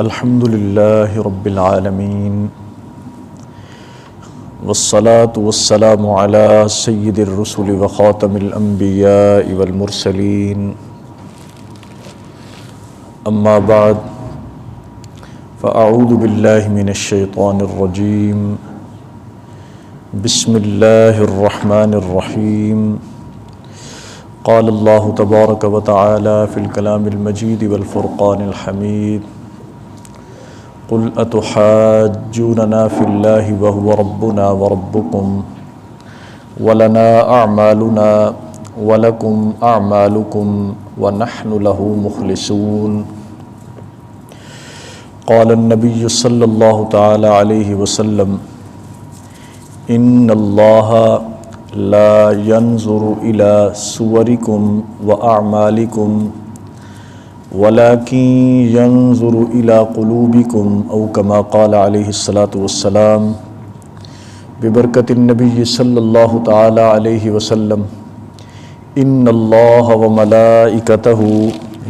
الحمد لله رب العالمين والصلاة والسلام على سيد الرسل وخاتم الأنبياء والمرسلين أما بعد فأعوذ بالله من الشيطان الرجيم بسم الله الرحمن الرحيم قال الله تبارك وتعالى في الكلام المجيد والفرقان الحميد قل أتحاجوننا في الله وهو ربنا وربكم ولنا أعمالنا ولكم أعمالكم ونحن له مخلصون قال النبي صلى الله تعالى عليه وسلم إن الله لا ينظر إلى صوركم وأعمالكم ولكن ينظر إلى قلوبكم أو كما قال عليه الصلاة والسلام ببركة النبي صلى الله تعالى عليه وسلم إن الله وملائكته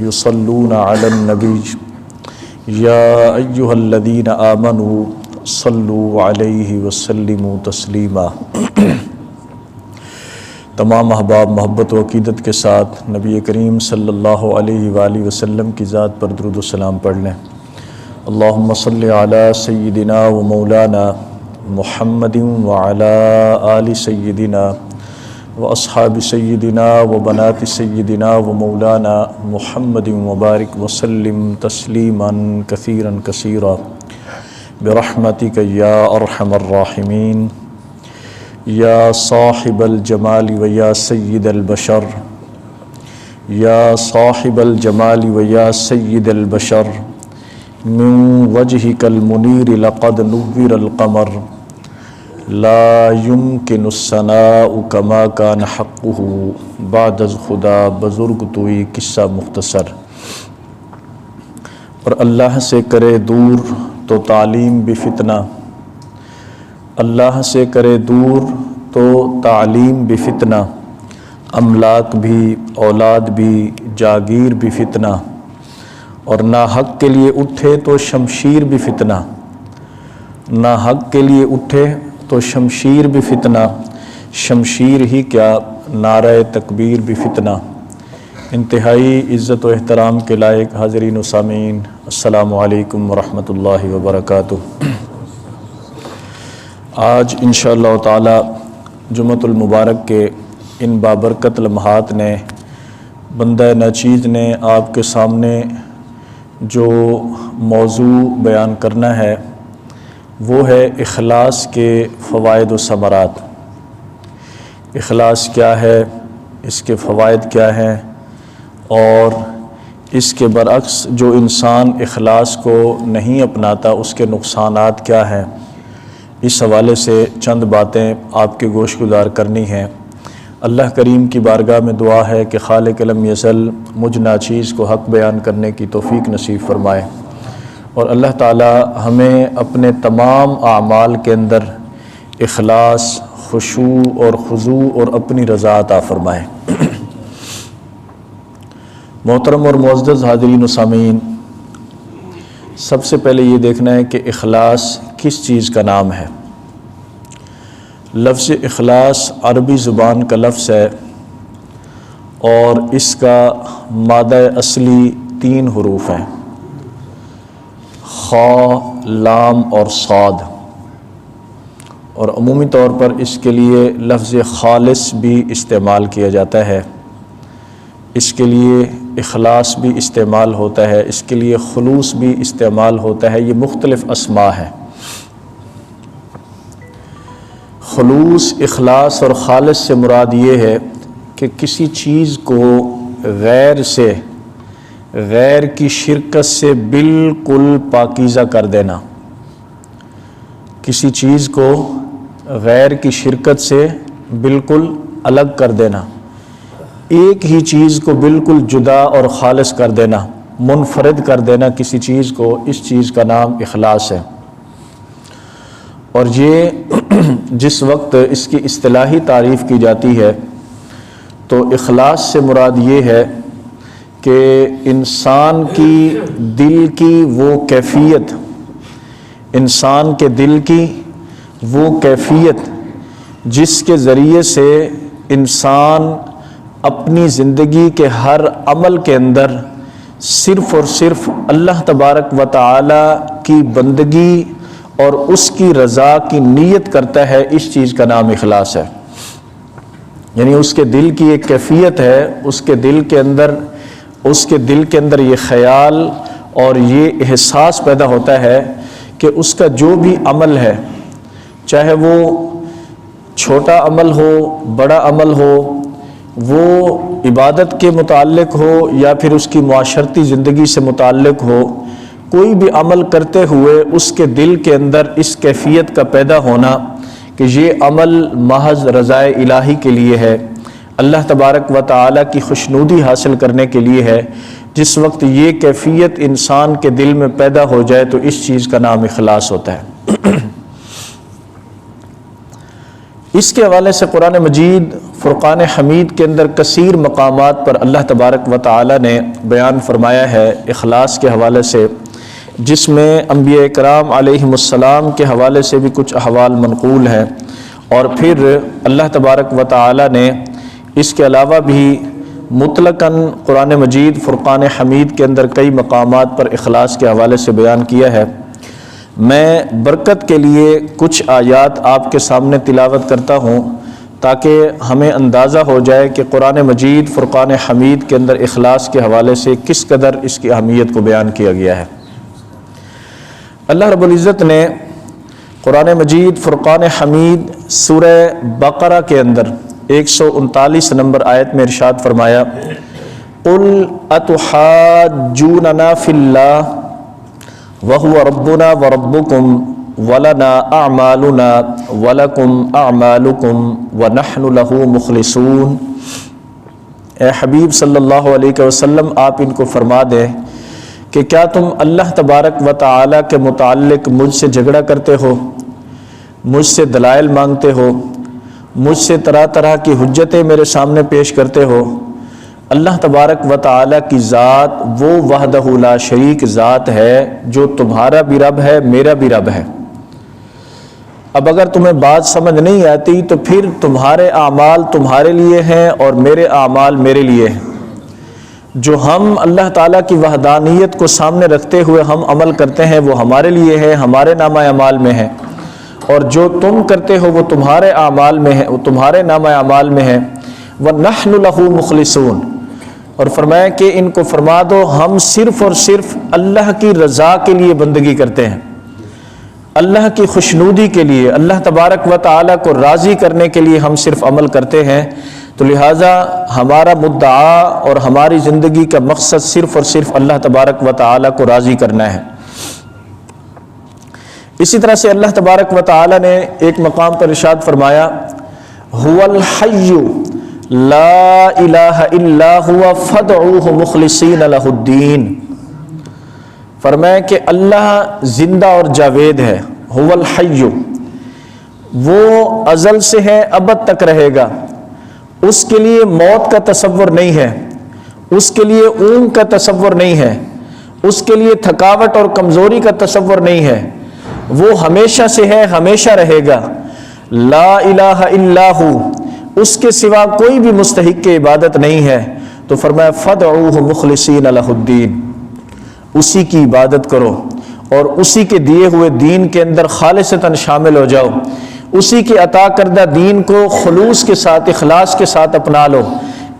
يصلون على النبي يا أيها الذين آمنوا صلوا عليه وسلموا تسليما۔ تمام احباب محبت و عقیدت کے ساتھ نبی کریم صلی اللہ علیہ وآلہ وسلم کی ذات پر درود و سلام پڑھ لیں۔ اللہم صلی علی سیدنا و مولانا محمد وعلی آل سیدنا و اصحاب سیدنا و بنات سیدنا و مولانا محمد وبارک وسلم تسلیما کثیرا کثیرا برحمتک یا ارحم الراحمین۔ یا صاحب الجمال و یا سید البشر یا صاحب الجمال و یا سید البشر من وجهک المنیر لقد نور القمر لا يمكن الثناء كما كان حقه بعد از خدا بزرگ توئی قصہ مختصر۔ اور اللہ سے کرے دور تو تعلیم بھی فتنہ، اللہ سے کرے دور تو تعلیم بھی فتنہ، املاک بھی اولاد بھی جاگیر بھی فتنہ، اور نہ حق کے لیے اٹھے تو شمشیر بھی فتنہ، نہ حق کے لیے اٹھے تو شمشیر بھی فتنہ، شمشیر ہی کیا نعرہ تکبیر بھی فتنہ۔ انتہائی عزت و احترام کے لائق حاضرین و سامعین، السلام علیکم ورحمۃ اللہ وبرکاتہ۔ آج انشاءاللہ تعالی جمعۃ المبارک کے ان بابرکت لمحات نے بندہ ناچیز نے آپ کے سامنے جو موضوع بیان کرنا ہے وہ ہے اخلاص کے فوائد و ثمرات۔ اخلاص کیا ہے، اس کے فوائد کیا ہیں، اور اس کے برعکس جو انسان اخلاص کو نہیں اپناتا اس کے نقصانات کیا ہیں۔ اس حوالے سے چند باتیں آپ کے گوش گزار کرنی ہیں۔ اللہ کریم کی بارگاہ میں دعا ہے کہ خالق لم یزل مجھ ناچیز کو حق بیان کرنے کی توفیق نصیب فرمائے، اور اللہ تعالی ہمیں اپنے تمام اعمال کے اندر اخلاص، خشوع اور خضوع اور اپنی رضا عطا فرمائے۔ محترم اور معزز حاضرین و سامعین، سب سے پہلے یہ دیکھنا ہے کہ اخلاص کس چیز کا نام ہے۔ لفظ اخلاص عربی زبان کا لفظ ہے، اور اس کا مادہ اصلی 3 حروف ہیں، خا، لام اور صاد، اور عمومی طور پر اس کے لیے لفظ خالص بھی استعمال کیا جاتا ہے، اس کے لیے اخلاص بھی استعمال ہوتا ہے، اس کے لیے خلوص بھی استعمال ہوتا ہے۔ یہ مختلف اسماء ہیں۔ خلوص، اخلاص اور خالص سے مراد یہ ہے کہ کسی چیز کو غیر سے، غیر کی شرکت سے بالکل پاکیزہ کر دینا، کسی چیز کو غیر کی شرکت سے بالکل الگ کر دینا، ایک ہی چیز کو بالکل جدا اور خالص کر دینا، منفرد کر دینا کسی چیز کو، اس چیز کا نام اخلاص ہے۔ اور یہ جس وقت اس کی اصطلاحی تعریف کی جاتی ہے تو اخلاص سے مراد یہ ہے کہ انسان کی دل کی وہ کیفیت، انسان کے دل کی وہ کیفیت جس کے ذریعے سے انسان اپنی زندگی کے ہر عمل کے اندر صرف اور صرف اللہ تبارک و تعالی کی بندگی اور اس کی رضا کی نیت کرتا ہے، اس چیز کا نام اخلاص ہے۔ یعنی اس کے دل کی ایک کیفیت ہے، اس کے دل کے اندر یہ خیال اور یہ احساس پیدا ہوتا ہے کہ اس کا جو بھی عمل ہے، چاہے وہ چھوٹا عمل ہو، بڑا عمل ہو، وہ عبادت کے متعلق ہو یا پھر اس کی معاشرتی زندگی سے متعلق ہو، کوئی بھی عمل کرتے ہوئے اس کے دل کے اندر اس کیفیت کا پیدا ہونا کہ یہ عمل محض رضا الہی کے لیے ہے، اللہ تبارک و تعالی کی خوشنودی حاصل کرنے کے لیے ہے۔ جس وقت یہ کیفیت انسان کے دل میں پیدا ہو جائے تو اس چیز کا نام اخلاص ہوتا ہے۔ اس کے حوالے سے قرآن مجید فرقان حمید کے اندر کثیر مقامات پر اللہ تبارک و تعالی نے بیان فرمایا ہے اخلاص کے حوالے سے، جس میں انبیاء کرام علیہم السلام کے حوالے سے بھی کچھ احوال منقول ہیں، اور پھر اللہ تبارک و تعالی نے اس کے علاوہ بھی مطلقاً قرآن مجید فرقان حمید کے اندر کئی مقامات پر اخلاص کے حوالے سے بیان کیا ہے۔ میں برکت کے لیے کچھ آیات آپ کے سامنے تلاوت کرتا ہوں تاکہ ہمیں اندازہ ہو جائے کہ قرآن مجید فرقان حمید کے اندر اخلاص کے حوالے سے کس قدر اس کی اہمیت کو بیان کیا گیا ہے۔ اللہ رب العزت نے قرآن مجید فرقان حمید سورہ بقرہ کے اندر 139 نمبر آیت میں ارشاد فرمایا، قُلْ أَتُحَاجُّونَنَا فِي اللَّهِ وَهُوَ رَبُّنَا وَرَبُّكُمْ وَلَنَا أَعْمَالُنَا وَلَكُمْ أَعْمَالُكُمْ وَنَحْنُ لَهُ مُخْلِصُونَ۔ اے حبیب صلی اللہ علیہ وسلم، آپ ان کو فرما دیں کہ کیا تم اللہ تبارک و تعالی کے متعلق مجھ سے جھگڑا کرتے ہو، مجھ سے دلائل مانگتے ہو، مجھ سے طرح طرح کی حجتیں میرے سامنے پیش کرتے ہو؟ اللہ تبارک و تعالی کی ذات وہ وحدہ لا شریک ذات ہے جو تمہارا بھی رب ہے، میرا بھی رب ہے۔ اب اگر تمہیں بات سمجھ نہیں آتی تو پھر تمہارے اعمال تمہارے لیے ہیں اور میرے اعمال میرے لیے ہیں۔ جو ہم اللہ تعالیٰ کی وحدانیت کو سامنے رکھتے ہوئے ہم عمل کرتے ہیں وہ ہمارے لیے ہے، ہمارے نامہ اعمال میں ہے، اور جو تم کرتے ہو وہ تمہارے اعمال میں ہے، وہ تمہارے نامہ اعمال میں ہے۔ وَنَحْنُ لَهُ مُخْلِصُونَ، اور فرمایا کہ ان کو فرما دو ہم صرف اور صرف اللہ کی رضا کے لیے بندگی کرتے ہیں، اللہ کی خوشنودی کے لیے، اللہ تبارک و تعالیٰ کو راضی کرنے کے لیے ہم صرف عمل کرتے ہیں۔ تو لہٰذا ہمارا مدعا اور ہماری زندگی کا مقصد صرف اور صرف اللہ تبارک و تعالیٰ کو راضی کرنا ہے۔ اسی طرح سے اللہ تبارک و تعالیٰ نے ایک مقام پر ارشاد فرمایا، هو الحی لا الہ الا هو فادعوہ مخلصین لہ الدین۔ فرمایا کہ اللہ زندہ اور جاوید ہے، هو الحی، وہ ازل سے ہے، ابد تک رہے گا، اس کے لیے موت کا تصور نہیں ہے، اس کے لیے اونگ کا تصور نہیں ہے، اس کے لیے تھکاوٹ اور کمزوری کا تصور نہیں ہے، وہ ہمیشہ سے ہے، ہمیشہ رہے گا۔ لا الہ الا ہو، اس کے سوا کوئی بھی مستحق کی عبادت نہیں ہے۔ تو فرمایا فدعوہ مخلصین لہ الدین، اسی کی عبادت کرو اور اسی کے دیے ہوئے دین کے اندر خالصتاً شامل ہو جاؤ، اسی کے عطا کردہ دین کو خلوص کے ساتھ، اخلاص کے ساتھ اپنا لو،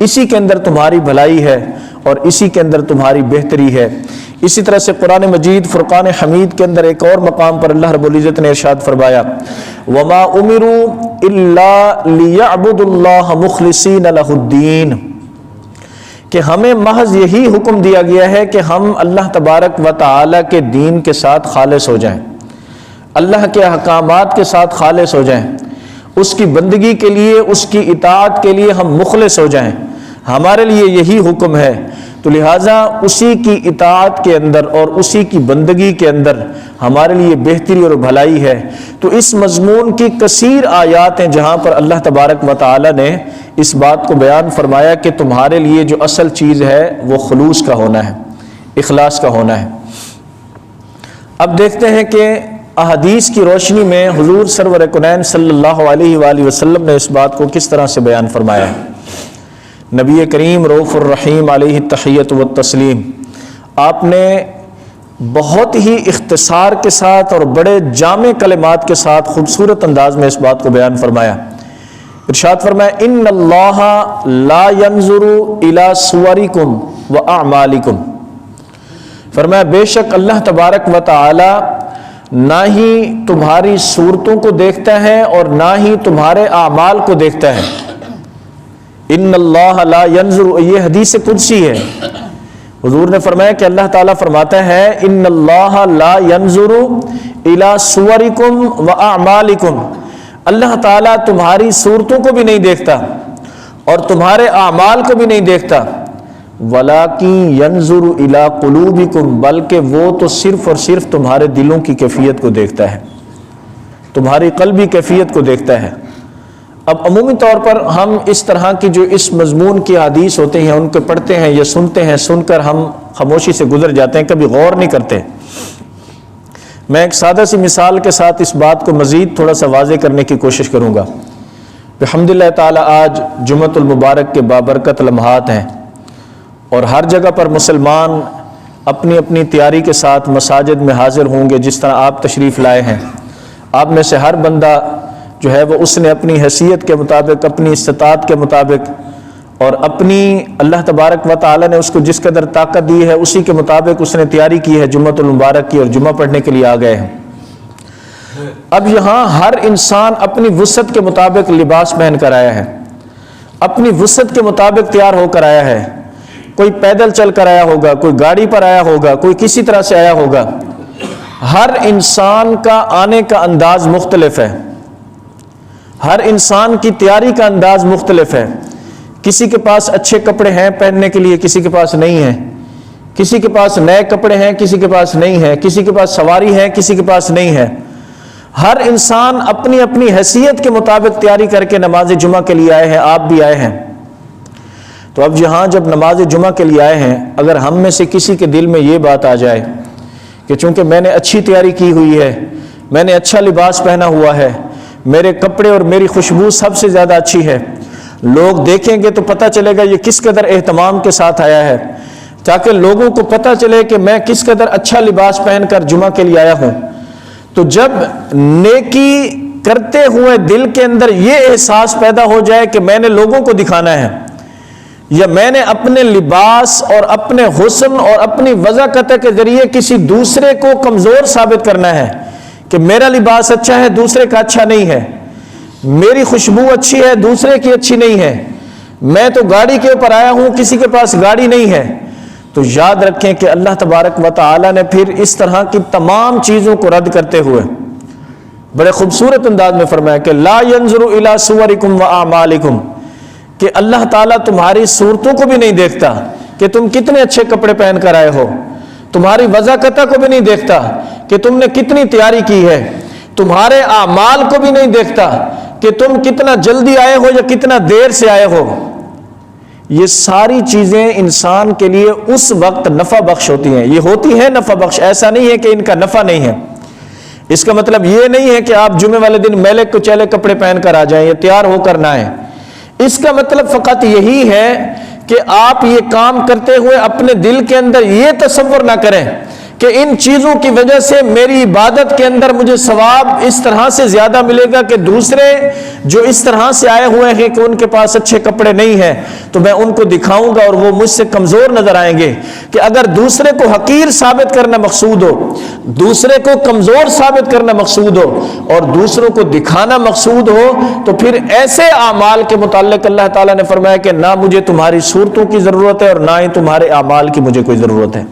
اسی کے اندر تمہاری بھلائی ہے اور اسی کے اندر تمہاری بہتری ہے۔ اسی طرح سے قرآن مجید فرقان حمید کے اندر ایک اور مقام پر اللہ رب العزت نے ارشاد فرمایا، وَمَا أُمِرُوا إِلَّا لِيَعْبُدُوا اللَّهَ مُخْلِصِينَ لَهُ الدِّينَ، کہ ہمیں محض یہی حکم دیا گیا ہے کہ ہم اللہ تبارک و تعالی کے دین کے ساتھ خالص ہو جائیں، اللہ کے احکامات کے ساتھ خالص ہو جائیں، اس کی بندگی کے لیے، اس کی اطاعت کے لیے ہم مخلص ہو جائیں، ہمارے لیے یہی حکم ہے۔ تو لہٰذا اسی کی اطاعت کے اندر اور اسی کی بندگی کے اندر ہمارے لیے بہتری اور بھلائی ہے۔ تو اس مضمون کی کثیر آیات ہیں جہاں پر اللہ تبارک و تعالی نے اس بات کو بیان فرمایا کہ تمہارے لیے جو اصل چیز ہے وہ خلوص کا ہونا ہے، اخلاص کا ہونا ہے۔ اب دیکھتے ہیں کہ احادیث کی روشنی میں حضور سرور کونین صلی اللہ علیہ وآلہ وسلم نے اس بات کو کس طرح سے بیان فرمایا ہے۔ نبی کریم رؤوف الرحیم علیہ التحیۃ والتسلیم، آپ نے بہت ہی اختصار کے ساتھ اور بڑے جامع کلمات کے ساتھ خوبصورت انداز میں اس بات کو بیان فرمایا۔ ارشاد فرمایا ان اللہ لا ينظر الی صورکم واعمالکم، فرمایا بے شک اللہ تبارک و تعالی نہ ہی تمہاری صورتوں کو دیکھتا ہے اور نہ ہی تمہارے اعمال کو دیکھتا ہے۔ ان اللہ لا ينظر، یہ حدیث قدسی ہے، حضور نے فرمایا کہ اللہ تعالیٰ فرماتا ہے ان اللہ لا ينظر الی صورکم واعمالکم، اللہ تعالیٰ تمہاری صورتوں کو بھی نہیں دیکھتا اور تمہارے اعمال کو بھی نہیں دیکھتا، وَلَٰكِن يَنظُرُ إِلَىٰ قُلُوبِكُمْ، بلکہ وہ تو صرف اور صرف تمہارے دلوں کی کیفیت کو دیکھتا ہے، تمہاری قلبی کیفیت کو دیکھتا ہے۔ اب عمومی طور پر ہم اس طرح کی جو اس مضمون کی حدیث ہوتے ہیں ان کو پڑھتے ہیں یا سنتے ہیں، سن کر ہم خاموشی سے گزر جاتے ہیں، کبھی غور نہیں کرتے۔ میں ایک سادہ سی مثال کے ساتھ اس بات کو مزید تھوڑا سا واضح کرنے کی کوشش کروں گا۔ بحمداللہ تعالی آج جمعۃ المبارک کے بابرکت لمحات ہیں اور ہر جگہ پر مسلمان اپنی اپنی تیاری کے ساتھ مساجد میں حاضر ہوں گے، جس طرح آپ تشریف لائے ہیں۔ آپ میں سے ہر بندہ جو ہے وہ اس نے اپنی حیثیت کے مطابق، اپنی استطاعت کے مطابق اور اپنی اللہ تبارک و تعالی نے اس کو جس قدر طاقت دی ہے اسی کے مطابق اس نے تیاری کی ہے جمعۃ المبارک کی، اور جمعہ پڑھنے کے لیے آ گئے ہیں۔ اب یہاں ہر انسان اپنی وسعت کے مطابق لباس پہن کر آیا ہے، اپنی وسعت کے مطابق تیار ہو کر آیا ہے۔ کوئی پیدل چل کر آیا ہوگا، کوئی گاڑی پر آیا ہوگا، کوئی کسی طرح سے آیا ہوگا۔ ہر انسان کا آنے کا انداز مختلف ہے، ہر انسان کی تیاری کا انداز مختلف ہے۔ کسی کے پاس اچھے کپڑے ہیں پہننے کے لیے، کسی کے پاس نہیں ہیں، کسی کے پاس نئے کپڑے ہیں، کسی کے پاس نہیں ہے، کسی کے پاس سواری ہے، کسی کے پاس نہیں ہے۔ ہر انسان اپنی اپنی حیثیت کے مطابق تیاری کر کے نماز جمعہ کے لیے آئے ہیں، آپ بھی آئے ہیں۔ تو اب یہاں جب نماز جمعہ کے لیے آئے ہیں، اگر ہم میں سے کسی کے دل میں یہ بات آ جائے کہ چونکہ میں نے اچھی تیاری کی ہوئی ہے، میں نے اچھا لباس پہنا ہوا ہے، میرے کپڑے اور میری خوشبو سب سے زیادہ اچھی ہے، لوگ دیکھیں گے تو پتہ چلے گا یہ کس قدر اہتمام کے ساتھ آیا ہے، تاکہ لوگوں کو پتہ چلے کہ میں کس قدر اچھا لباس پہن کر جمعہ کے لیے آیا ہوں۔ تو جب نیکی کرتے ہوئے دل کے اندر یہ احساس پیدا ہو جائے کہ میں نے لوگوں کو دکھانا ہے، یا میں نے اپنے لباس اور اپنے حسن اور اپنی وضاحت کے ذریعے کسی دوسرے کو کمزور ثابت کرنا ہے کہ میرا لباس اچھا ہے دوسرے کا اچھا نہیں ہے، میری خوشبو اچھی ہے دوسرے کی اچھی نہیں ہے، میں تو گاڑی کے اوپر آیا ہوں کسی کے پاس گاڑی نہیں ہے، تو یاد رکھیں کہ اللہ تبارک و تعالی نے پھر اس طرح کی تمام چیزوں کو رد کرتے ہوئے بڑے خوبصورت انداز میں فرمایا کہ لا ينظر الی صورکم واعمالکم، کہ اللہ تعالیٰ تمہاری صورتوں کو بھی نہیں دیکھتا کہ تم کتنے اچھے کپڑے پہن کر آئے ہو، تمہاری وضاحت کو بھی نہیں دیکھتا کہ تم نے کتنی تیاری کی ہے، تمہارے اعمال کو بھی نہیں دیکھتا کہ تم کتنا جلدی آئے ہو یا کتنا دیر سے آئے ہو۔ یہ ساری چیزیں انسان کے لیے اس وقت نفع بخش ہوتی ہیں، یہ ہوتی ہیں نفع بخش، ایسا نہیں ہے کہ ان کا نفع نہیں ہے۔ اس کا مطلب یہ نہیں ہے کہ آپ جمعے والے دن میلے کچیلے کپڑے پہن کر آ جائیں یا تیار ہو کر نہ آئیں۔ اس کا مطلب فقط یہی ہے کہ آپ یہ کام کرتے ہوئے اپنے دل کے اندر یہ تصور نہ کریں کہ ان چیزوں کی وجہ سے میری عبادت کے اندر مجھے ثواب اس طرح سے زیادہ ملے گا کہ دوسرے جو اس طرح سے آئے ہوئے ہیں کہ ان کے پاس اچھے کپڑے نہیں ہیں تو میں ان کو دکھاؤں گا اور وہ مجھ سے کمزور نظر آئیں گے۔ کہ اگر دوسرے کو حقیر ثابت کرنا مقصود ہو، دوسرے کو کمزور ثابت کرنا مقصود ہو اور دوسروں کو دکھانا مقصود ہو، تو پھر ایسے اعمال کے متعلق اللہ تعالیٰ نے فرمایا کہ نہ مجھے تمہاری صورتوں کی ضرورت ہے اور نہ ہی تمہارے اعمال کی مجھے کوئی ضرورت ہے۔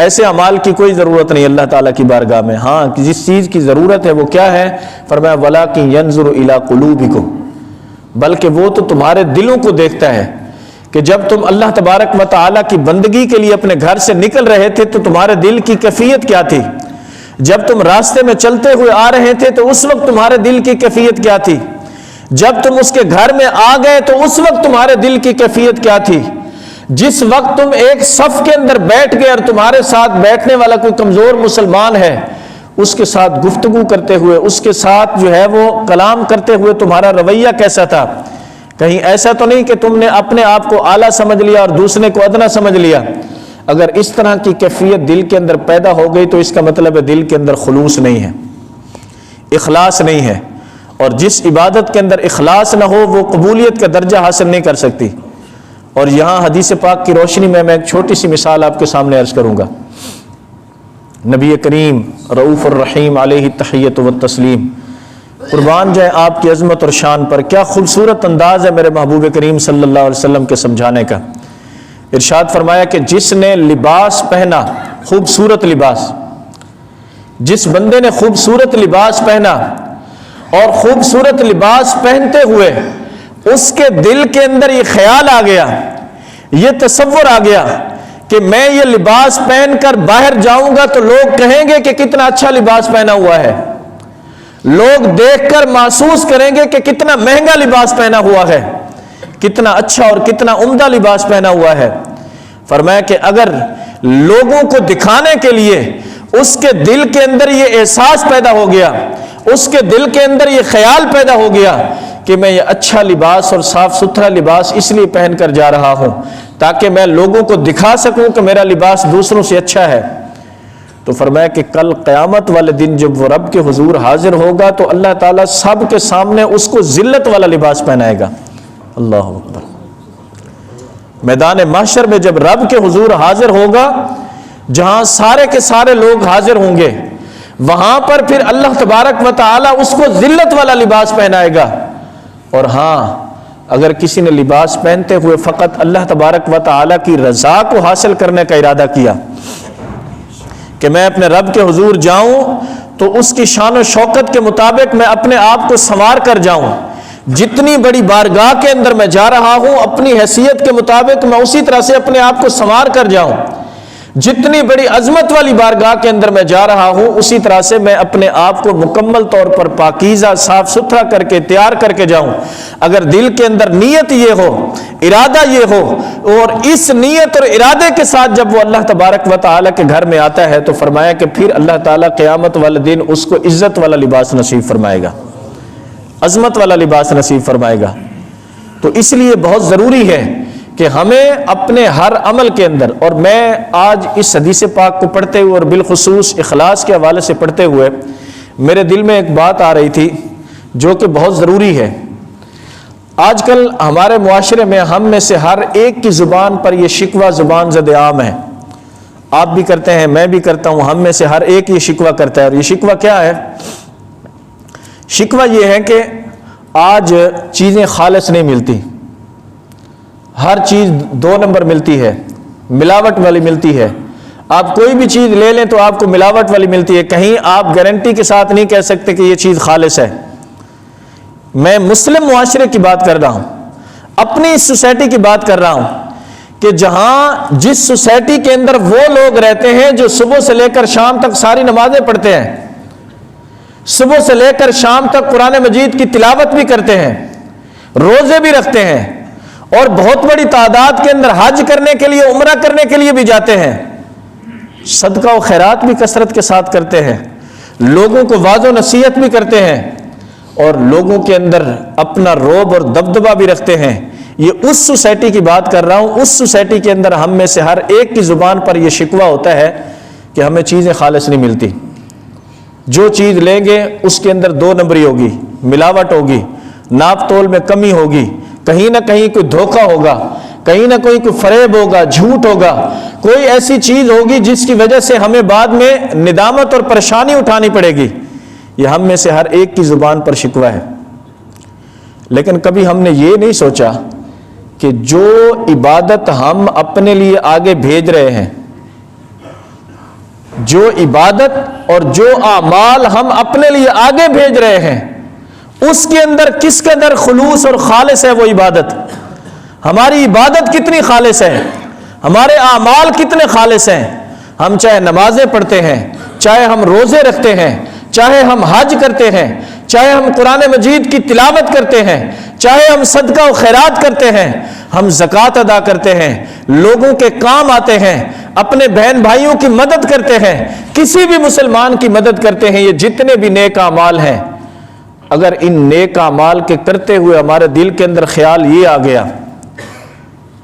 ایسے اعمال کی کوئی ضرورت نہیں اللہ تعالیٰ کی بارگاہ میں۔ ہاں جس چیز کی ضرورت ہے وہ کیا ہے؟ فرمایا وَلَٰكِن يَنظُرُ إِلَىٰ قُلُوبِكُمْ، بلکہ وہ تو تمہارے دلوں کو دیکھتا ہے کہ جب تم اللہ تبارک و تعالیٰ کی بندگی کے لیے اپنے گھر سے نکل رہے تھے تو تمہارے دل کی کیفیت کیا تھی، جب تم راستے میں چلتے ہوئے آ رہے تھے تو اس وقت تمہارے دل کی کیفیت کیا تھی، جب تم اس کے گھر میں آ گئے تو اس وقت تمہارے دل کی کیفیت کیا تھی؟ جس وقت تم ایک صف کے اندر بیٹھ گئے اور تمہارے ساتھ بیٹھنے والا کوئی کمزور مسلمان ہے، اس کے ساتھ گفتگو کرتے ہوئے، اس کے ساتھ جو ہے وہ کلام کرتے ہوئے تمہارا رویہ کیسا تھا؟ کہیں ایسا تو نہیں کہ تم نے اپنے آپ کو اعلیٰ سمجھ لیا اور دوسرے کو ادنا سمجھ لیا؟ اگر اس طرح کی کیفیت دل کے اندر پیدا ہو گئی تو اس کا مطلب ہے دل کے اندر خلوص نہیں ہے، اخلاص نہیں ہے، اور جس عبادت کے اندر اخلاص نہ ہو وہ قبولیت کا درجہ حاصل نہیں کر سکتی۔ اور یہاں حدیث پاک کی روشنی میں ایک چھوٹی سی مثال آپ کے سامنے عرض کروں گا۔ نبی کریم رؤوف الرحیم علیہ التحیۃ والتسلیم، قربان جائے آپ کی عظمت اور شان پر، کیا خوبصورت انداز ہے میرے محبوب کریم صلی اللہ علیہ وسلم کے سمجھانے کا۔ ارشاد فرمایا کہ جس نے لباس پہنا، خوبصورت لباس، جس بندے نے خوبصورت لباس پہنا اور خوبصورت لباس پہنتے ہوئے اس کے دل کے اندر یہ خیال آ گیا، یہ تصور آ گیا کہ میں یہ لباس پہن کر باہر جاؤں گا تو لوگ کہیں گے کہ کتنا اچھا لباس پہنا ہوا ہے، لوگ دیکھ کر محسوس کریں گے کہ کتنا مہنگا لباس پہنا ہوا ہے، کتنا اچھا اور کتنا عمدہ لباس پہنا ہوا ہے۔ فرمایا کہ اگر لوگوں کو دکھانے کے لیے اس کے دل کے اندر یہ احساس پیدا ہو گیا، اس کے دل کے اندر یہ خیال پیدا ہو گیا کہ میں یہ اچھا لباس اور صاف ستھرا لباس اس لیے پہن کر جا رہا ہوں تاکہ میں لوگوں کو دکھا سکوں کہ میرا لباس دوسروں سے اچھا ہے، تو فرمایا کہ کل قیامت والے دن جب وہ رب کے حضور حاضر ہوگا تو اللہ تعالیٰ سب کے سامنے اس کو ذلت والا لباس پہنائے گا۔ اللہ اکبر۔ میدان محشر میں جب رب کے حضور حاضر ہوگا، جہاں سارے کے سارے لوگ حاضر ہوں گے، وہاں پر پھر اللہ تبارک و تعالیٰ اس کو ذلت والا لباس پہنائے گا۔ اور ہاں، اگر کسی نے لباس پہنتے ہوئے فقط اللہ تبارک و تعالیٰ کی رضا کو حاصل کرنے کا ارادہ کیا کہ میں اپنے رب کے حضور جاؤں تو اس کی شان و شوکت کے مطابق میں اپنے آپ کو سنوار کر جاؤں، جتنی بڑی بارگاہ کے اندر میں جا رہا ہوں اپنی حیثیت کے مطابق میں اسی طرح سے اپنے آپ کو سنوار کر جاؤں، جتنی بڑی عظمت والی بارگاہ کے اندر میں جا رہا ہوں اسی طرح سے میں اپنے آپ کو مکمل طور پر پاکیزہ صاف ستھرا کر کے تیار کر کے جاؤں۔ اگر دل کے اندر نیت یہ ہو، ارادہ یہ ہو، اور اس نیت اور ارادے کے ساتھ جب وہ اللہ تبارک و تعالیٰ کے گھر میں آتا ہے تو فرمایا کہ پھر اللہ تعالیٰ قیامت والے دن اس کو عزت والا لباس نصیب فرمائے گا، عظمت والا لباس نصیب فرمائے گا۔ تو اس لیے بہت ضروری ہے کہ ہمیں اپنے ہر عمل کے اندر، اور میں آج اس حدیث پاک کو پڑھتے ہوئے اور بالخصوص اخلاص کے حوالے سے پڑھتے ہوئے میرے دل میں ایک بات آ رہی تھی جو کہ بہت ضروری ہے۔ آج کل ہمارے معاشرے میں ہم میں سے ہر ایک کی زبان پر یہ شکوہ زبان زد عام ہے، آپ بھی کرتے ہیں، میں بھی کرتا ہوں، ہم میں سے ہر ایک یہ شکوہ کرتا ہے۔ اور یہ شکوہ کیا ہے؟ شکوہ یہ ہے کہ آج چیزیں خالص نہیں ملتی، ہر چیز 2 نمبر ملتی ہے، ملاوٹ والی ملتی ہے۔ آپ کوئی بھی چیز لے لیں تو آپ کو ملاوٹ والی ملتی ہے، کہیں آپ گارنٹی کے ساتھ نہیں کہہ سکتے کہ یہ چیز خالص ہے۔ میں مسلم معاشرے کی بات کر رہا ہوں، اپنی اس سوسائٹی کی بات کر رہا ہوں کہ جہاں جس سوسائٹی کے اندر وہ لوگ رہتے ہیں جو صبح سے لے کر شام تک ساری نمازیں پڑھتے ہیں، صبح سے لے کر شام تک قرآن مجید کی تلاوت بھی کرتے ہیں، روزے بھی رکھتے ہیں، اور بہت بڑی تعداد کے اندر حج کرنے کے لیے، عمرہ کرنے کے لیے بھی جاتے ہیں، صدقہ و خیرات بھی کثرت کے ساتھ کرتے ہیں، لوگوں کو واعظ و نصیحت بھی کرتے ہیں، اور لوگوں کے اندر اپنا رعب اور دبدبہ بھی رکھتے ہیں۔ یہ اس سوسائٹی کی بات کر رہا ہوں، اس سوسائٹی کے اندر ہم میں سے ہر ایک کی زبان پر یہ شکوہ ہوتا ہے کہ ہمیں چیزیں خالص نہیں ملتی، جو چیز لیں گے اس کے اندر 2 نمبری ہوگی، ملاوٹ ہوگی، ناپ تول میں کمی ہوگی، کہیں نہ کہیں کوئی دھوکہ ہوگا، کہیں نہ کوئی فریب ہوگا، جھوٹ ہوگا، کوئی ایسی چیز ہوگی جس کی وجہ سے ہمیں بعد میں ندامت اور پریشانی اٹھانی پڑے گی۔ یہ ہم میں سے ہر ایک کی زبان پر شکوہ ہے، لیکن کبھی ہم نے یہ نہیں سوچا کہ جو عبادت ہم اپنے لیے آگے بھیج رہے ہیں، جو عبادت اور جو اعمال ہم اپنے لیے آگے بھیج رہے ہیں، اس کے اندر کس قدر خلوص اور خالص ہے وہ عبادت، ہماری عبادت کتنی خالص ہے، ہمارے اعمال کتنے خالص ہیں۔ ہم چاہے نمازیں پڑھتے ہیں، چاہے ہم روزے رکھتے ہیں، چاہے ہم حج کرتے ہیں، چاہے ہم قرآن مجید کی تلاوت کرتے ہیں، چاہے ہم صدقہ و خیرات کرتے ہیں، ہم زکوٰۃ ادا کرتے ہیں، لوگوں کے کام آتے ہیں، اپنے بہن بھائیوں کی مدد کرتے ہیں، کسی بھی مسلمان کی مدد کرتے ہیں، یہ جتنے بھی نیک اعمال ہیں، اگر ان نیک اعمال کے کرتے ہوئے ہمارے دل کے اندر خیال یہ آ گیا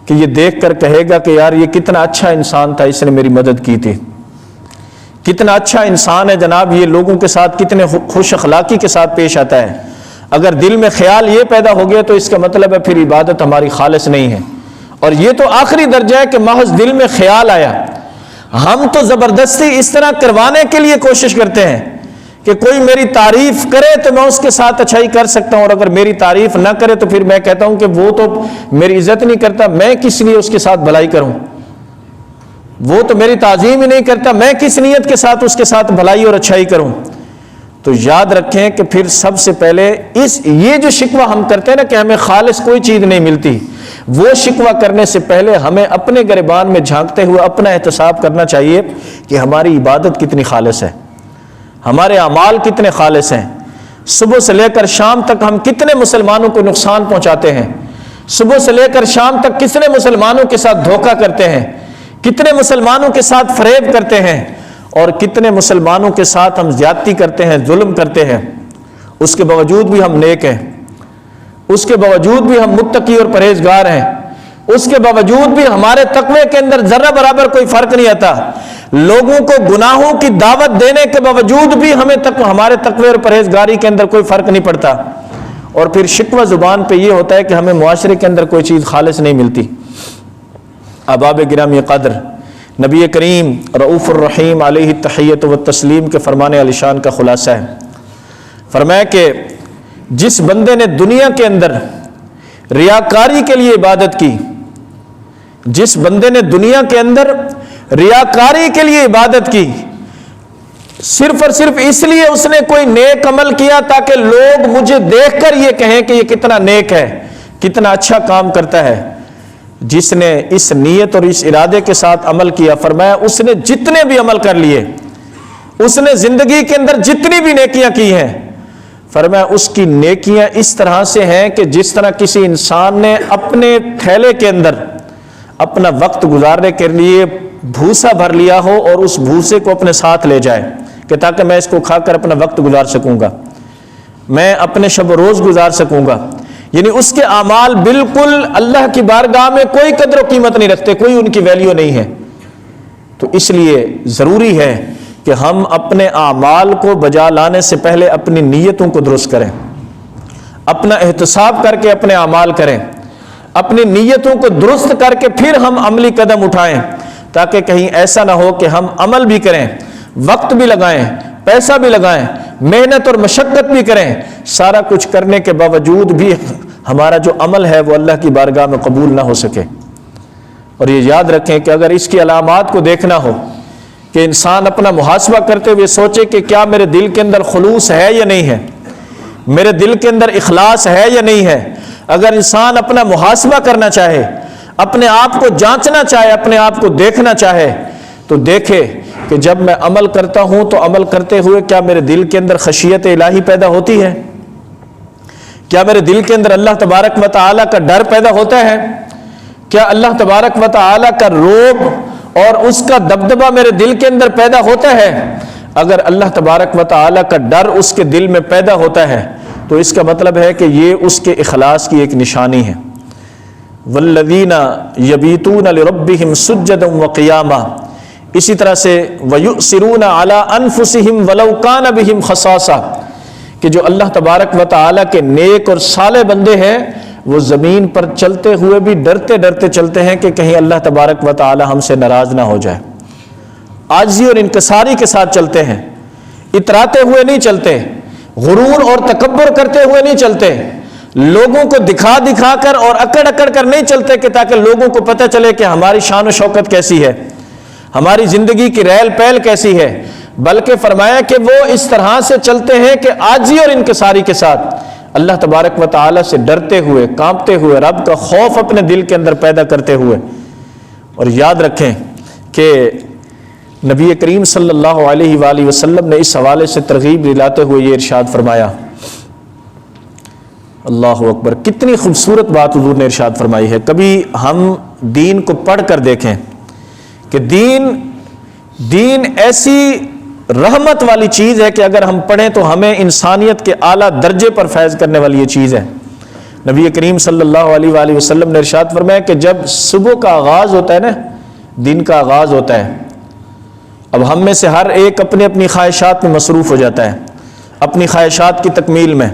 کہ یہ دیکھ کر کہے گا کہ یار یہ کتنا اچھا انسان تھا، اس نے میری مدد کی تھی، کتنا اچھا انسان ہے جناب، یہ لوگوں کے ساتھ کتنے خوش اخلاقی کے ساتھ پیش آتا ہے، اگر دل میں خیال یہ پیدا ہو گیا تو اس کا مطلب ہے پھر عبادت ہماری خالص نہیں ہے۔ اور یہ تو آخری درجہ ہے کہ محض دل میں خیال آیا، ہم تو زبردستی اس طرح کروانے کے لیے کوشش کرتے ہیں کہ کوئی میری تعریف کرے تو میں اس کے ساتھ اچھائی کر سکتا ہوں، اور اگر میری تعریف نہ کرے تو پھر میں کہتا ہوں کہ وہ تو میری عزت نہیں کرتا، میں کس لیے اس کے ساتھ بھلائی کروں، وہ تو میری تعظیم ہی نہیں کرتا، میں کس نیت کے ساتھ اس کے ساتھ بھلائی اور اچھائی کروں۔ تو یاد رکھیں کہ پھر سب سے پہلے یہ جو شکوہ ہم کرتے ہیں نا کہ ہمیں خالص کوئی چیز نہیں ملتی، وہ شکوہ کرنے سے پہلے ہمیں اپنے گریبان میں جھانکتے ہوئے اپنا احتساب کرنا چاہیے کہ ہماری عبادت کتنی خالص ہے، ہمارے اعمال کتنے خالص ہیں، صبح سے لے کر شام تک ہم کتنے مسلمانوں کو نقصان پہنچاتے ہیں، صبح سے لے کر شام تک کتنے مسلمانوں کے ساتھ دھوکہ کرتے ہیں، کتنے مسلمانوں کے ساتھ فریب کرتے ہیں، اور کتنے مسلمانوں کے ساتھ ہم زیادتی کرتے ہیں، ظلم کرتے ہیں، اس کے باوجود بھی ہم نیک ہیں، اس کے باوجود بھی ہم متقی اور پرہیزگار ہیں، اس کے باوجود بھی ہمارے تقوی کے اندر ذرہ برابر کوئی فرق نہیں آتا، لوگوں کو گناہوں کی دعوت دینے کے باوجود بھی ہمارے تقوی اور پرہیزگاری کے اندر کوئی فرق نہیں پڑتا، اور پھر شکوہ زبان پہ یہ ہوتا ہے کہ ہمیں معاشرے کے اندر کوئی چیز خالص نہیں ملتی۔ احباب گرامی قدر، نبی کریم رؤوف الرحیم علیہ التحیۃ والتسلیم کے فرمان علی شان کا خلاصہ ہے، فرمایا کہ جس بندے نے دنیا کے اندر ریاکاری کے لیے عبادت کی، جس بندے نے دنیا کے اندر ریاکاری کے لیے عبادت کی، صرف اور صرف اس لیے اس نے کوئی نیک عمل کیا تاکہ لوگ مجھے دیکھ کر یہ کہیں کہ یہ کتنا نیک ہے، کتنا اچھا کام کرتا ہے، جس نے اس نیت اور اس ارادے کے ساتھ عمل کیا، فرمایا اس نے جتنے بھی عمل کر لیے، اس نے زندگی کے اندر جتنی بھی نیکیاں کی ہیں، فرمایا اس کی نیکیاں اس طرح سے ہیں کہ جس طرح کسی انسان نے اپنے تھیلے کے اندر اپنا وقت گزارنے کے لیے بھوسا بھر لیا ہو اور اس بھوسے کو اپنے ساتھ لے جائے کہ تاکہ میں اس کو کھا کر اپنا وقت گزار سکوں گا، میں اپنے شب و روز گزار سکوں گا، یعنی اس کے اعمال بالکل اللہ کی بارگاہ میں کوئی قدر و قیمت نہیں رکھتے، کوئی ان کی ویلیو نہیں ہے۔ تو اس لیے ضروری ہے کہ ہم اپنے اعمال کو بجا لانے سے پہلے اپنی نیتوں کو درست کریں، اپنا احتساب کر کے اپنے اعمال کریں، اپنی نیتوں کو درست کر کے پھر ہم عملی قدم اٹھائیں، تاکہ کہیں ایسا نہ ہو کہ ہم عمل بھی کریں، وقت بھی لگائیں، پیسہ بھی لگائیں، محنت اور مشقت بھی کریں، سارا کچھ کرنے کے باوجود بھی ہمارا جو عمل ہے وہ اللہ کی بارگاہ میں قبول نہ ہو سکے۔ اور یہ یاد رکھیں کہ اگر اس کی علامات کو دیکھنا ہو کہ انسان اپنا محاسبہ کرتے ہوئے سوچے کہ کیا میرے دل کے اندر خلوص ہے یا نہیں ہے، میرے دل کے اندر اخلاص ہے یا نہیں ہے، اگر انسان اپنا محاسبہ کرنا چاہے، اپنے آپ کو جانچنا چاہے، اپنے آپ کو دیکھنا چاہے، تو دیکھے کہ جب میں عمل کرتا ہوں تو عمل کرتے ہوئے کیا میرے دل کے اندر خشیت الہی پیدا ہوتی ہے، کیا میرے دل کے اندر اللہ تبارک و تعالیٰ کا ڈر پیدا ہوتا ہے، کیا اللہ تبارک و تعالیٰ کا رعب اور اس کا دبدبہ میرے دل کے اندر پیدا ہوتا ہے۔ اگر اللہ تبارک و تعالیٰ کا ڈر اس کے دل میں پیدا ہوتا ہے تو اس کا مطلب ہے کہ یہ اس کے اخلاص کی ایک نشانی ہے۔ والذین یبیتون لربہم سجدا وقیاما، اسی طرح سے وَيُؤْثِرُونَ عَلَىٰ أَنفُسِهِمْ وَلَوْ كَانَ بِهِمْ خَصَاصَةٌ، کہ جو اللہ تبارک و تعالیٰ کے نیک اور صالح بندے ہیں وہ زمین پر چلتے ہوئے بھی ڈرتے ڈرتے چلتے ہیں کہ کہیں اللہ تبارک و تعالیٰ ہم سے ناراض نہ ہو جائے، عاجزی اور انکساری کے ساتھ چلتے ہیں، اتراتے ہوئے نہیں چلتے، غرور اور تکبر کرتے ہوئے نہیں چلتے، لوگوں کو دکھا دکھا کر اور اکڑ اکڑ کر نہیں چلتے کہ تاکہ لوگوں کو پتہ چلے کہ ہماری شان و شوکت کیسی ہے، ہماری زندگی کی ریل پیل کیسی ہے، بلکہ فرمایا کہ وہ اس طرح سے چلتے ہیں کہ عاجزی اور انکساری کے ساتھ اللہ تبارک و تعالیٰ سے ڈرتے ہوئے، کانپتے ہوئے، رب کا خوف اپنے دل کے اندر پیدا کرتے ہوئے۔ اور یاد رکھیں کہ نبی کریم صلی اللہ علیہ وآلہ وسلم نے اس حوالے سے ترغیب دلاتے ہوئے یہ ارشاد فرمایا اللہ اکبر، کتنی خوبصورت بات حضور نے ارشاد فرمائی ہے۔ کبھی ہم دین کو پڑھ کر دیکھیں کہ دین ایسی رحمت والی چیز ہے کہ اگر ہم پڑھیں تو ہمیں انسانیت کے اعلیٰ درجے پر فیض کرنے والی یہ چیز ہے۔ نبی کریم صلی اللہ علیہ وآلہ وسلم نے ارشاد فرمایا کہ جب صبح کا آغاز ہوتا ہے نا، دن کا آغاز ہوتا ہے، اب ہم میں سے ہر ایک اپنی اپنی خواہشات میں مصروف ہو جاتا ہے، اپنی خواہشات کی تکمیل میں،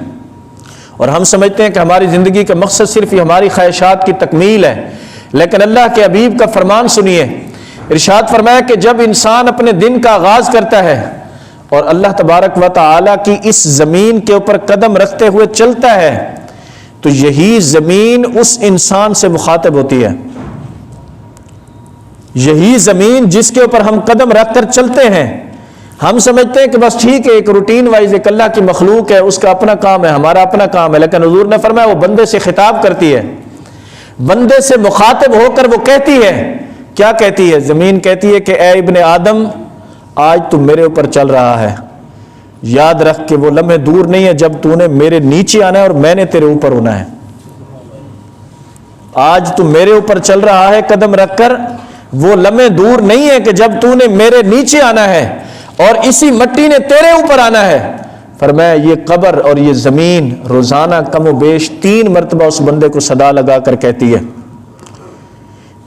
اور ہم سمجھتے ہیں کہ ہماری زندگی کا مقصد صرف یہ ہماری خواہشات کی تکمیل ہے، لیکن اللہ کے حبیب کا فرمان سنیے، ارشاد فرمایا کہ جب انسان اپنے دن کا آغاز کرتا ہے اور اللہ تبارک و تعالیٰ کی اس زمین کے اوپر قدم رکھتے ہوئے چلتا ہے تو یہی زمین اس انسان سے مخاطب ہوتی ہے۔ یہی زمین جس کے اوپر ہم قدم رکھ کر چلتے ہیں، ہم سمجھتے ہیں کہ بس ٹھیک ہے، ایک روٹین وائز ایک اللہ کی مخلوق ہے، اس کا اپنا کام ہے، ہمارا اپنا کام ہے، لیکن حضور نے فرمایا وہ بندے سے خطاب کرتی ہے، بندے سے مخاطب ہو کر وہ کہتی ہے، کیا کہتی ہے؟ زمین کہتی ہے کہ اے ابن آدم، آج تو میرے اوپر چل رہا ہے، یاد رکھ کہ وہ لمحے دور نہیں ہے جب تو نے میرے نیچے آنا ہے اور میں نے تیرے اوپر ہونا ہے۔ آج تو میرے اوپر چل رہا ہے قدم رکھ کر، وہ لمحے دور نہیں ہے کہ جب تو نے میرے نیچے آنا ہے اور اسی مٹی نے تیرے اوپر آنا ہے۔ فرمایا یہ قبر اور یہ زمین روزانہ کم و بیش 3 مرتبہ اس بندے کو صدا لگا کر کہتی ہے،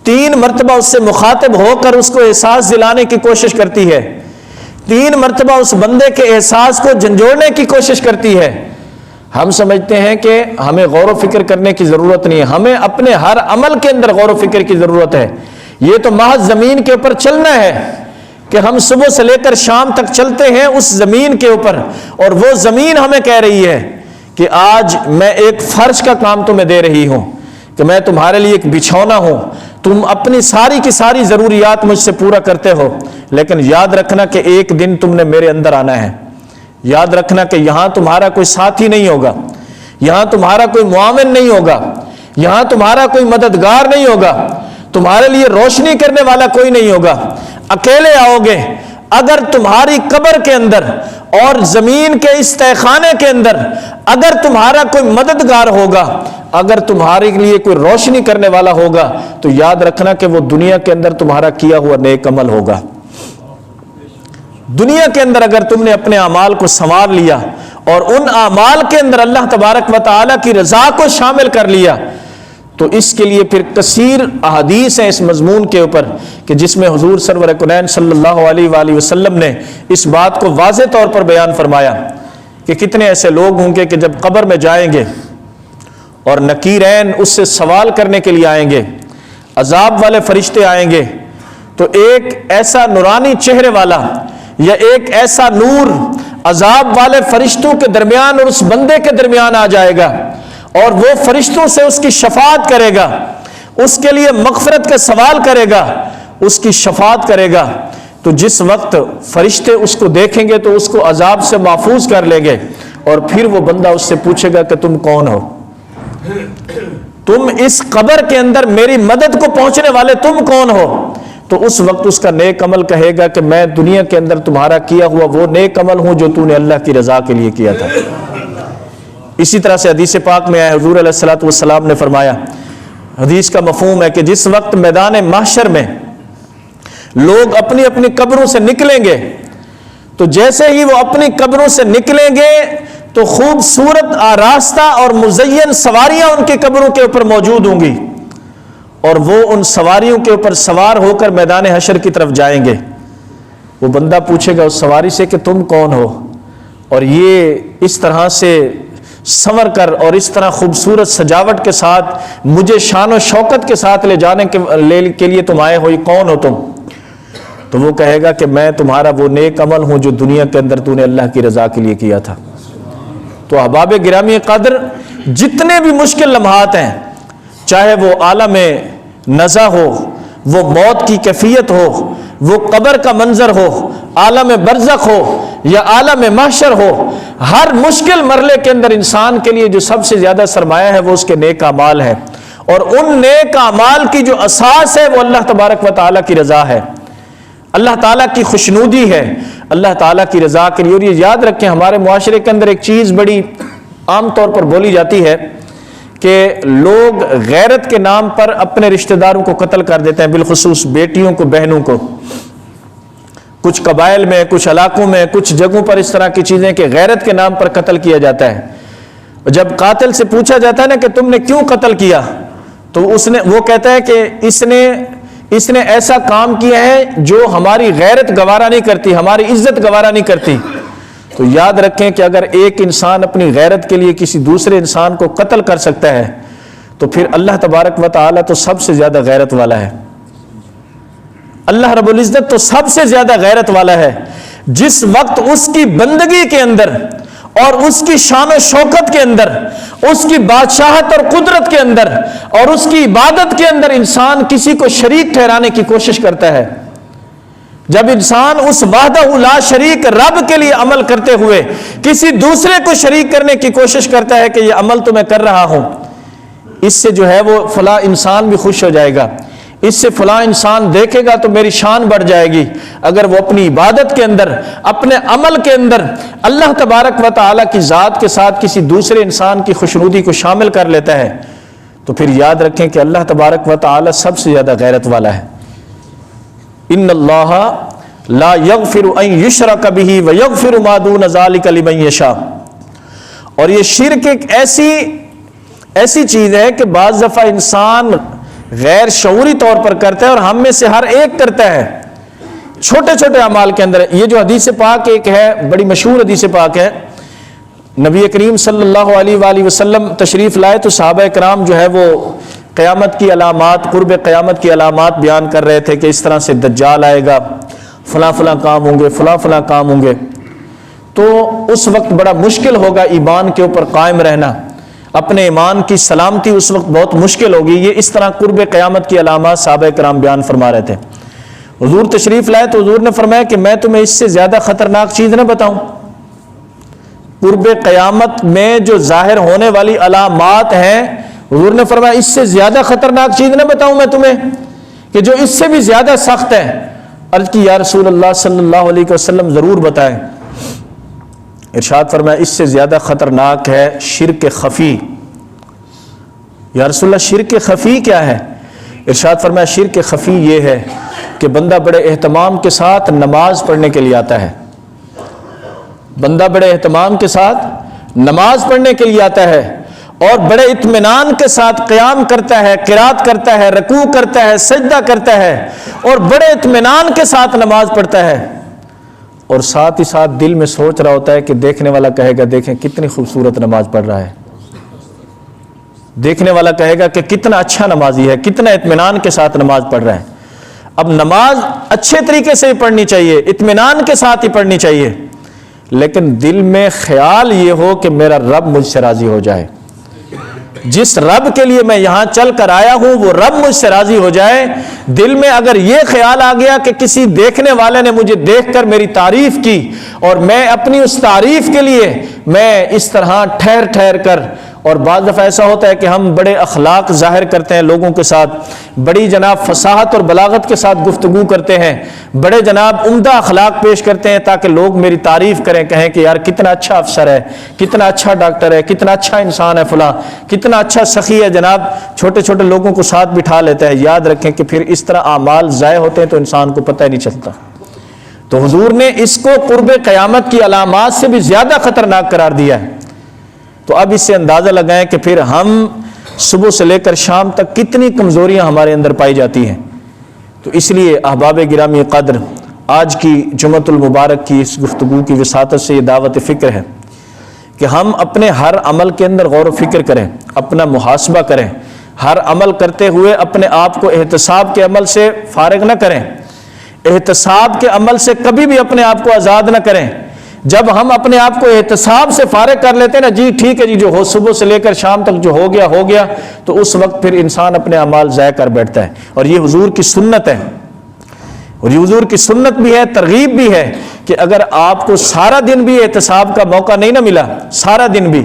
3 مرتبہ اس سے مخاطب ہو کر اس کو احساس دلانے کی کوشش کرتی ہے، 3 مرتبہ اس بندے کے احساس کو جھنجھوڑنے کی کوشش کرتی ہے۔ ہم سمجھتے ہیں کہ ہمیں غور و فکر کرنے کی ضرورت نہیں ہے، ہمیں اپنے ہر عمل کے اندر غور و فکر کی ضرورت ہے۔ یہ تو محض زمین کے اوپر چلنا ہے کہ ہم صبح سے لے کر شام تک چلتے ہیں اس زمین کے اوپر، اور وہ زمین ہمیں کہہ رہی ہے کہ آج میں ایک فرش کا کام تمہیں دے رہی ہوں، کہ میں تمہارے لیے ایک بچھونا ہوں، تم اپنی ساری کی ساری ضروریات مجھ سے پورا کرتے ہو، لیکن یاد رکھنا کہ ایک دن تم نے میرے اندر آنا ہے، یاد رکھنا کہ یہاں تمہارا کوئی ساتھی نہیں ہوگا، یہاں تمہارا کوئی معاون نہیں ہوگا، یہاں تمہارا کوئی مددگار نہیں ہوگا، تمہارے لیے روشنی کرنے والا کوئی نہیں ہوگا، اکیلے آؤ گے۔ اگر تمہاری قبر کے اندر اور زمین کے اس تہہ خانے کے اندر اگر تمہارا کوئی مددگار ہوگا، اگر تمہارے لیے کوئی روشنی کرنے والا ہوگا، تو یاد رکھنا کہ وہ دنیا کے اندر تمہارا کیا ہوا نیک عمل ہوگا۔ دنیا کے اندر اگر تم نے اپنے اعمال کو سنوار لیا اور ان اعمال کے اندر اللہ تبارک و تعالیٰ کی رضا کو شامل کر لیا، تو اس کے لیے پھر کثیر احادیث ہیں اس مضمون کے اوپر کہ جس میں حضور سرور کونین صلی اللہ علیہ وآلہ وسلم نے اس بات کو واضح طور پر بیان فرمایا کہ کتنے ایسے لوگ ہوں گے کہ جب قبر میں جائیں گے اور نکیرین اس سے سوال کرنے کے لیے آئیں گے، عذاب والے فرشتے آئیں گے، تو ایک ایسا نورانی چہرے والا یا ایک ایسا نور عذاب والے فرشتوں کے درمیان اور اس بندے کے درمیان آ جائے گا، اور وہ فرشتوں سے اس کی شفاعت کرے گا، اس کے لیے مغفرت کا سوال کرے گا، اس کی شفاعت کرے گا۔ تو جس وقت فرشتے اس کو دیکھیں گے تو اس کو عذاب سے محفوظ کر لیں گے، اور پھر وہ بندہ اس سے پوچھے گا کہ تم کون ہو؟ تم اس قبر کے اندر میری مدد کو پہنچنے والے تم کون ہو؟ تو اس وقت اس کا نیک عمل کہے گا کہ میں دنیا کے اندر تمہارا کیا ہوا وہ نیک عمل ہوں جو تو نے اللہ کی رضا کے لیے کیا تھا۔ اسی طرح سے حدیث پاک میں آیا، حضور علیہ الصلوۃ والسلام نے فرمایا، حدیث کا مفہوم ہے کہ جس وقت میدان محشر میں لوگ اپنی اپنی قبروں سے نکلیں گے، تو جیسے ہی وہ اپنی قبروں سے نکلیں گے تو خوبصورت آراستہ اور مزین سواریاں ان کی قبروں کے اوپر موجود ہوں گی، اور وہ ان سواریوں کے اوپر سوار ہو کر میدان حشر کی طرف جائیں گے۔ وہ بندہ پوچھے گا اس سواری سے کہ تم کون ہو؟ اور یہ اس طرح سے سنور کر اور اس طرح خوبصورت سجاوٹ کے ساتھ مجھے شان و شوکت کے ساتھ لے جانے کے لیے تم آئے ہو، یہ کون ہو تم؟ تو وہ کہے گا کہ میں تمہارا وہ نیک عمل ہوں جو دنیا کے اندر تو نے اللہ کی رضا کے لیے کیا تھا۔ تو احباب گرامی قدر، جتنے بھی مشکل لمحات ہیں، چاہے وہ عالم نزع ہو، وہ موت کی کیفیت ہو، وہ قبر کا منظر ہو، عالم برزخ ہو یا عالم محشر ہو، ہر مشکل مرحلے کے اندر انسان کے لیے جو سب سے زیادہ سرمایہ ہے وہ اس کے نیک اعمال ہے، اور ان نیک اعمال کی جو اساس ہے وہ اللہ تبارک و تعالیٰ کی رضا ہے، اللہ تعالیٰ کی خوشنودی ہے، اللہ تعالیٰ کی رضا کے لیے۔ اور یہ یاد رکھیں، ہمارے معاشرے کے اندر ایک چیز بڑی عام طور پر بولی جاتی ہے کہ لوگ غیرت کے نام پر اپنے رشتہ داروں کو قتل کر دیتے ہیں، بالخصوص بیٹیوں کو، بہنوں کو. کچھ قبائل میں، کچھ علاقوں میں، کچھ جگہوں پر اس طرح کی چیزیں کہ غیرت کے نام پر قتل کیا جاتا ہے. جب قاتل سے پوچھا جاتا ہے نا کہ تم نے کیوں قتل کیا، تو وہ کہتا ہے کہ اس نے ایسا کام کیا ہے جو ہماری غیرت گوارا نہیں کرتی، ہماری عزت گوارا نہیں کرتی. تو یاد رکھیں کہ اگر ایک انسان اپنی غیرت کے لیے کسی دوسرے انسان کو قتل کر سکتا ہے تو پھر اللہ تبارک و تعالیٰ تو سب سے زیادہ غیرت والا ہے. اللہ رب العزت تو سب سے زیادہ غیرت والا ہے. جس وقت اس کی بندگی کے اندر اور اس کی شان و شوکت کے اندر، اس کی بادشاہت اور قدرت کے اندر اور اس کی عبادت کے اندر انسان کسی کو شریک ٹھہرانے کی کوشش کرتا ہے، جب انسان اس وحدہ لا شریک رب کے لیے عمل کرتے ہوئے کسی دوسرے کو شریک کرنے کی کوشش کرتا ہے کہ یہ عمل تو میں کر رہا ہوں، اس سے جو ہے وہ فلاں انسان بھی خوش ہو جائے گا، اس سے فلاں انسان دیکھے گا تو میری شان بڑھ جائے گی. اگر وہ اپنی عبادت کے اندر، اپنے عمل کے اندر اللہ تبارک و تعالیٰ کی ذات کے ساتھ کسی دوسرے انسان کی خوشنودی کو شامل کر لیتا ہے تو پھر یاد رکھیں کہ اللہ تبارک و تعالیٰ سب سے زیادہ غیرت والا ہے. ان اللہ لا یغفر ان یشرک بہ ویغفر ما دون ذلک لمن یشاء. اور یہ شرک ایک ایسی چیز ہے کہ بعض دفعہ انسان غیر شعوری طور پر کرتا ہے اور ہم میں سے ہر ایک کرتا ہے چھوٹے چھوٹے اعمال کے اندر. یہ جو حدیث پاک ایک ہے، بڑی مشہور حدیث پاک ہے، نبی کریم صلی اللہ علیہ وآلہ وسلم تشریف لائے تو صحابہ کرام جو ہے وہ قیامت کی علامات، قرب قیامت کی علامات بیان کر رہے تھے کہ اس طرح سے دجال آئے گا، فلاں فلاں کام ہوں گے، فلاں فلاں کام ہوں گے. تو اس وقت بڑا مشکل ہوگا ایمان کے اوپر قائم رہنا، اپنے ایمان کی سلامتی اس وقت بہت مشکل ہوگی. یہ اس طرح قرب قیامت کی علامات صحابہ کرام بیان فرما رہے تھے. حضور تشریف لائے تو حضور نے فرمایا کہ میں تمہیں اس سے زیادہ خطرناک چیز نہ بتاؤں. قرب قیامت میں جو ظاہر ہونے والی علامات ہیں، حضور نے فرمایا اس سے زیادہ خطرناک چیز نہ بتاؤں میں تمہیں کہ جو اس سے بھی زیادہ سخت ہے. عرض کی یا رسول اللہ صلی اللہ علیہ وسلم ضرور بتائیں. ارشاد فرمایا اس سے زیادہ خطرناک ہے شرک خفی. یا رسول اللہ شرک خفی کیا ہے؟ ارشاد فرمایا شرک خفی یہ ہے کہ بندہ بڑے اہتمام کے ساتھ نماز پڑھنے کے لیے آتا ہے، بندہ بڑے اہتمام کے ساتھ نماز پڑھنے کے لیے آتا ہے اور بڑے اطمینان کے ساتھ قیام کرتا ہے، قرات کرتا ہے، رکوع کرتا ہے، سجدہ کرتا ہے اور بڑے اطمینان کے ساتھ نماز پڑھتا ہے، اور ساتھ ہی ساتھ دل میں سوچ رہا ہوتا ہے کہ دیکھنے والا کہے گا دیکھیں کتنی خوبصورت نماز پڑھ رہا ہے، دیکھنے والا کہے گا کہ کتنا اچھا نمازی ہے، کتنا اطمینان کے ساتھ نماز پڑھ رہا ہے. اب نماز اچھے طریقے سے ہی پڑھنی چاہیے، اطمینان کے ساتھ ہی پڑھنی چاہیے، لیکن دل میں خیال یہ ہو کہ میرا رب مجھ سے راضی ہو جائے، جس رب کے لیے میں یہاں چل کر آیا ہوں وہ رب مجھ سے راضی ہو جائے. دل میں اگر یہ خیال آ گیا کہ کسی دیکھنے والے نے مجھے دیکھ کر میری تعریف کی اور میں اپنی اس تعریف کے لیے میں اس طرح ٹھہر ٹھہر کر، اور بعض دفعہ ایسا ہوتا ہے کہ ہم بڑے اخلاق ظاہر کرتے ہیں لوگوں کے ساتھ، بڑی جناب فصاحت اور بلاغت کے ساتھ گفتگو کرتے ہیں، بڑے جناب عمدہ اخلاق پیش کرتے ہیں تاکہ لوگ میری تعریف کریں، کہیں کہ یار کتنا اچھا افسر ہے، کتنا اچھا ڈاکٹر ہے، کتنا اچھا انسان ہے فلاں، کتنا اچھا سخی ہے جناب. چھوٹے چھوٹے لوگوں کو ساتھ بٹھا لیتا ہے. یاد رکھیں کہ پھر اس طرح اعمال ضائع ہوتے ہیں تو انسان کو پتہ ہی نہیں چلتا. تو حضور نے اس کو قرب قیامت کی علامات سے بھی زیادہ خطرناک قرار دیا ہے. تو اب اس سے اندازہ لگائیں کہ پھر ہم صبح سے لے کر شام تک کتنی کمزوریاں ہمارے اندر پائی جاتی ہیں. تو اس لیے احباب گرامی قدر، آج کی جمعۃ المبارک کی اس گفتگو کی وساطت سے یہ دعوت فکر ہے کہ ہم اپنے ہر عمل کے اندر غور و فکر کریں، اپنا محاسبہ کریں، ہر عمل کرتے ہوئے اپنے آپ کو احتساب کے عمل سے فارغ نہ کریں، احتساب کے عمل سے کبھی بھی اپنے آپ کو آزاد نہ کریں. جب ہم اپنے آپ کو احتساب سے فارغ کر لیتے ہیں نا، جی ٹھیک ہے جی جو ہو صبح سے لے کر شام تک جو ہو گیا، تو اس وقت پھر انسان اپنے اعمال ضائع کر بیٹھتا ہے. اور یہ حضور کی سنت ہے، اور یہ حضور کی سنت بھی ہے، ترغیب بھی ہے کہ اگر آپ کو سارا دن بھی احتساب کا موقع نہیں نہ ملا، سارا دن بھی،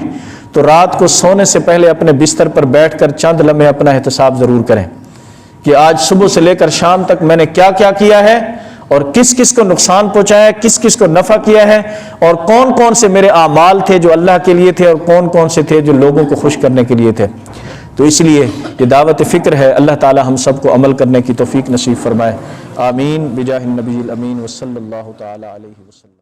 تو رات کو سونے سے پہلے اپنے بستر پر بیٹھ کر چند لمحے اپنا احتساب ضرور کریں کہ آج صبح سے لے کر شام تک میں نے کیا کیا کیا ہے اور کس کس کو نقصان پہنچایا ہے، کس کس کو نفع کیا ہے، اور کون کون سے میرے اعمال تھے جو اللہ کے لیے تھے اور کون کون سے تھے جو لوگوں کو خوش کرنے کے لیے تھے. تو اس لیے یہ دعوت فکر ہے، اللہ تعالی ہم سب کو عمل کرنے کی توفیق نصیب فرمائے، آمین بجاہ النبی الامین وصلی اللہ تعالی علیہ وسلم۔